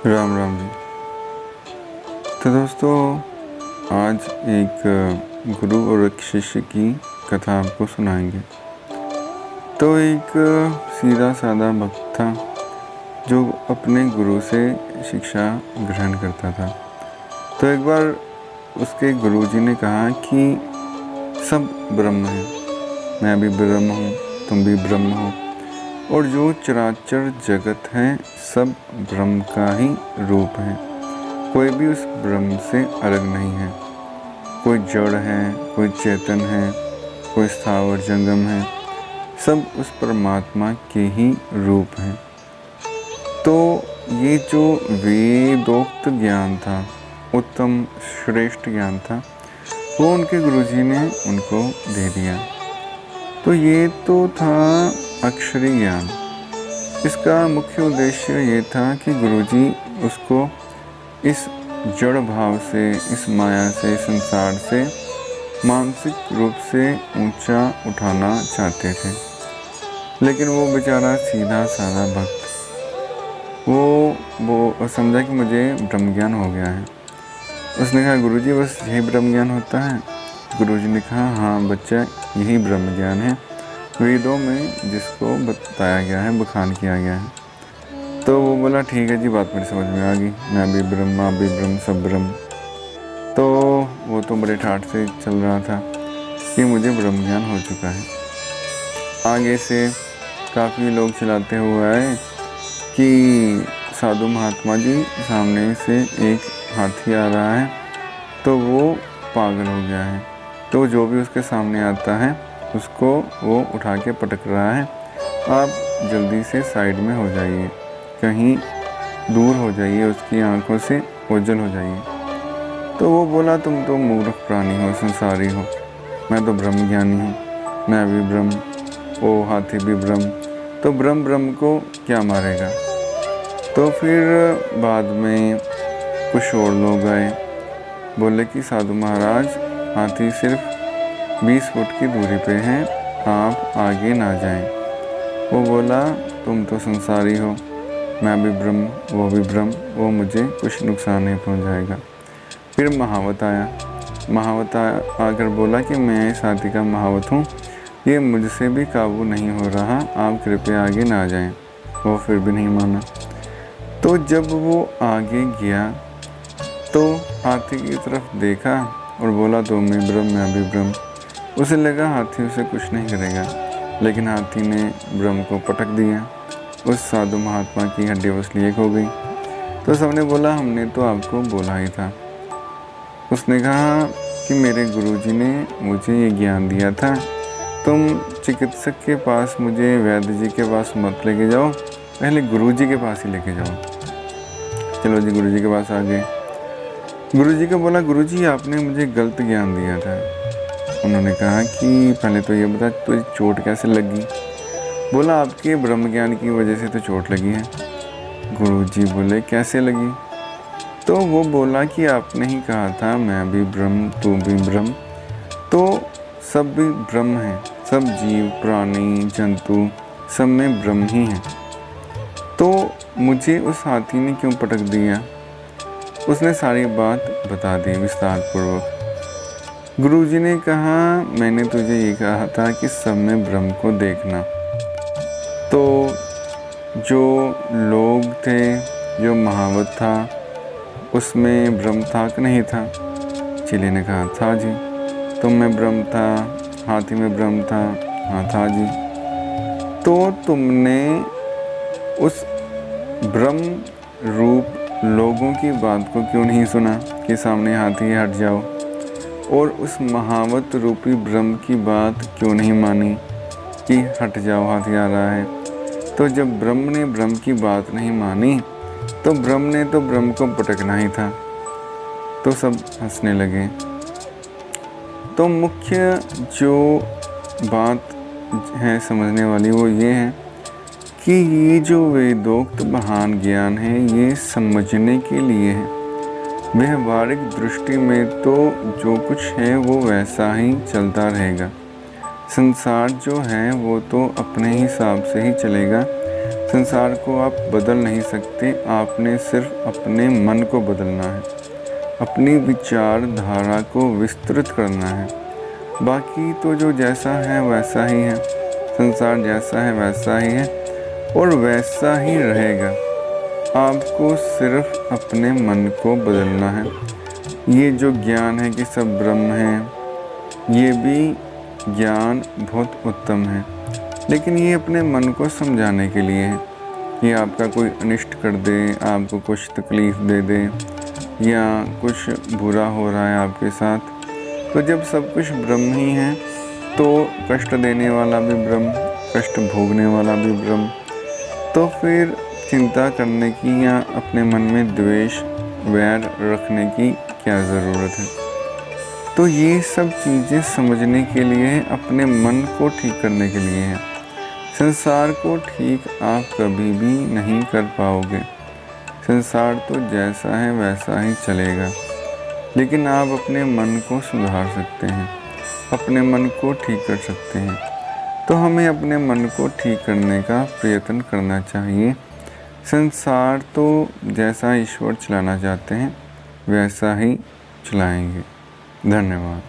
राम राम जी। तो दोस्तों, आज एक गुरु और एक शिष्य की कथा आपको सुनाएंगे। तो एक सीधा साधा भक्त था जो अपने गुरु से शिक्षा ग्रहण करता था। तो एक बार उसके गुरुजी ने कहा कि सब ब्रह्म है, मैं भी ब्रह्म हूँ, तुम भी ब्रह्म हो, और जो चराचर जगत है सब ब्रह्म का ही रूप है। कोई भी उस ब्रह्म से अलग नहीं है। कोई जड़ है, कोई चेतन है, कोई स्थावर जंगम है, सब उस परमात्मा के ही रूप हैं। तो ये जो वेदोक्त ज्ञान था, उत्तम श्रेष्ठ ज्ञान था, वो उनके गुरुजी ने उनको दे दिया। तो ये तो था अक्षरी ज्ञान। इसका मुख्य उद्देश्य ये था कि गुरुजी उसको इस जड़ भाव से, इस माया से, संसार से मानसिक रूप से ऊंचा उठाना चाहते थे। लेकिन वो बेचारा सीधा साधा भक्त, वो समझा कि मुझे ब्रह्म ज्ञान हो गया है। उसने कहा, गुरुजी बस यही ब्रह्म ज्ञान होता है? गुरुजी ने कहा, हाँ बच्चा, यही ब्रह्म ज्ञान है, वेदों में जिसको बताया गया है, बखान किया गया है। तो वो बोला, ठीक है जी, बात मेरी समझ में आ गई, मैं भी ब्रह्म, आप भी ब्रह्म, सब ब्रह्म। तो वो तो बड़े ठाठ से चल रहा था कि मुझे ब्रह्म ज्ञान हो चुका है। आगे से काफ़ी लोग चिल्लाते हुए आए कि साधु महात्मा जी, सामने से एक हाथी आ रहा है, तो वो पागल हो गया है। तो जो भी उसके सामने आता है उसको वो उठा के पटक रहा है, आप जल्दी से साइड में हो जाइए, कहीं दूर हो जाइए, उसकी आंखों से ओझल हो जाइए। तो वो बोला, तुम तो मूर्ख प्राणी हो, संसारी हो, मैं तो ब्रह्म ज्ञानी हूँ, मैं भी ब्रह्म, वो हाथी भी ब्रह्म, तो ब्रह्म ब्रह्म को क्या मारेगा? तो फिर बाद में कुछ और लोग आए, बोले कि साधु महाराज, हाथी सिर्फ 20 फुट की दूरी पे हैं, आप आगे ना जाएं। वो बोला, तुम तो संसारी हो, मैं भी ब्रह्म, वो भी ब्रह्म, वो मुझे कुछ नुकसान नहीं पहुंचाएगा। फिर महावत आया। महावत आकर बोला कि मैं इस हाथी का महावत हूँ, ये मुझसे भी काबू नहीं हो रहा, आप कृपया आगे ना जाएं। वो फिर भी नहीं माना। तो जब वो आगे गया तो हाथी की तरफ देखा और बोला, तो मैं ब्रह्म, मैं भी ब्रह्म। उसे लगा हाथी उसे कुछ नहीं करेगा, लेकिन हाथी ने ब्रह्म को पटक दिया। उस साधु महात्मा की हड्डी वसली एक हो गई। तो सबने बोला, हमने तो आपको बोला ही था। उसने कहा कि मेरे गुरुजी ने मुझे ये ज्ञान दिया था, तुम चिकित्सक के पास मुझे वैद्य जी के पास मत लेके जाओ, पहले गुरुजी के पास ही लेके जाओ। चलो जी, गुरुजी के पास आ गए। गुरुजी को बोला, गुरुजी आपने मुझे गलत ज्ञान दिया था। उन्होंने कहा कि पहले तो ये बता, तुझे चोट कैसे लगी? बोला, आपके ब्रह्म ज्ञान की वजह से तो चोट लगी है। गुरुजी बोले, कैसे लगी? तो वो बोला कि आपने ही कहा था, मैं भी ब्रह्म, तू भी ब्रह्म, तो सब भी ब्रह्म है, सब जीव, प्राणी, जंतु, सब में ब्रह्म ही है। तो मुझे उस हाथी ने क्यों पटक दिया? उसने सारी बात बता दी विस्तार पूर्वक। गुरुजी ने कहा, मैंने तुझे ये कहा था कि सब में ब्रह्म को देखना। तो जो लोग थे, जो महावत था, उसमें ब्रह्म था कि नहीं था? चिले ने कहा, था जी। तुम में ब्रह्म था, हाथी में ब्रह्म था? हाँ था जी। तो तुमने उस ब्रह्म रूप लोगों की बात को क्यों नहीं सुना कि सामने हाथी, हट जाओ? और उस महावत रूपी ब्रह्म की बात क्यों नहीं मानी कि हट जाओ, हाथी आ रहा है? तो जब ब्रह्म ने ब्रह्म की बात नहीं मानी, तो ब्रह्म ने तो ब्रह्म को पटकना ही था। तो सब हंसने लगे। तो मुख्य जो बात है समझने वाली, वो ये है कि ये जो वेदोक्त महान ज्ञान है, ये समझने के लिए है। व्यवहारिक दृष्टि में तो जो कुछ है वो वैसा ही चलता रहेगा। संसार जो है वो तो अपने हिसाब से ही चलेगा। संसार को आप बदल नहीं सकते, आपने सिर्फ अपने मन को बदलना है, अपनी विचारधारा को विस्तृत करना है। बाकी तो जो जैसा है वैसा ही है, संसार जैसा है वैसा ही है और वैसा ही रहेगा। आपको सिर्फ अपने मन को बदलना है। ये जो ज्ञान है कि सब ब्रह्म है, ये भी ज्ञान बहुत उत्तम है, लेकिन ये अपने मन को समझाने के लिए है कि आपका कोई अनिष्ट कर दे, आपको कुछ तकलीफ़ दे दे या कुछ बुरा हो रहा है आपके साथ। तो जब सब कुछ ब्रह्म ही है तो कष्ट देने वाला भी ब्रह्म, कष्ट भोगने वाला भी ब्रह्म, तो फिर चिंता करने की या अपने मन में द्वेष वैर रखने की क्या ज़रूरत है। तो ये सब चीज़ें समझने के लिए, अपने मन को ठीक करने के लिए है। संसार को ठीक आप कभी भी नहीं कर पाओगे। संसार तो जैसा है वैसा ही चलेगा, लेकिन आप अपने मन को सुधार सकते हैं, अपने मन को ठीक कर सकते हैं। तो हमें अपने मन को ठीक करने का प्रयत्न करना चाहिए। संसार तो जैसा ईश्वर चलाना चाहते हैं वैसा ही चलाएंगे। धन्यवाद।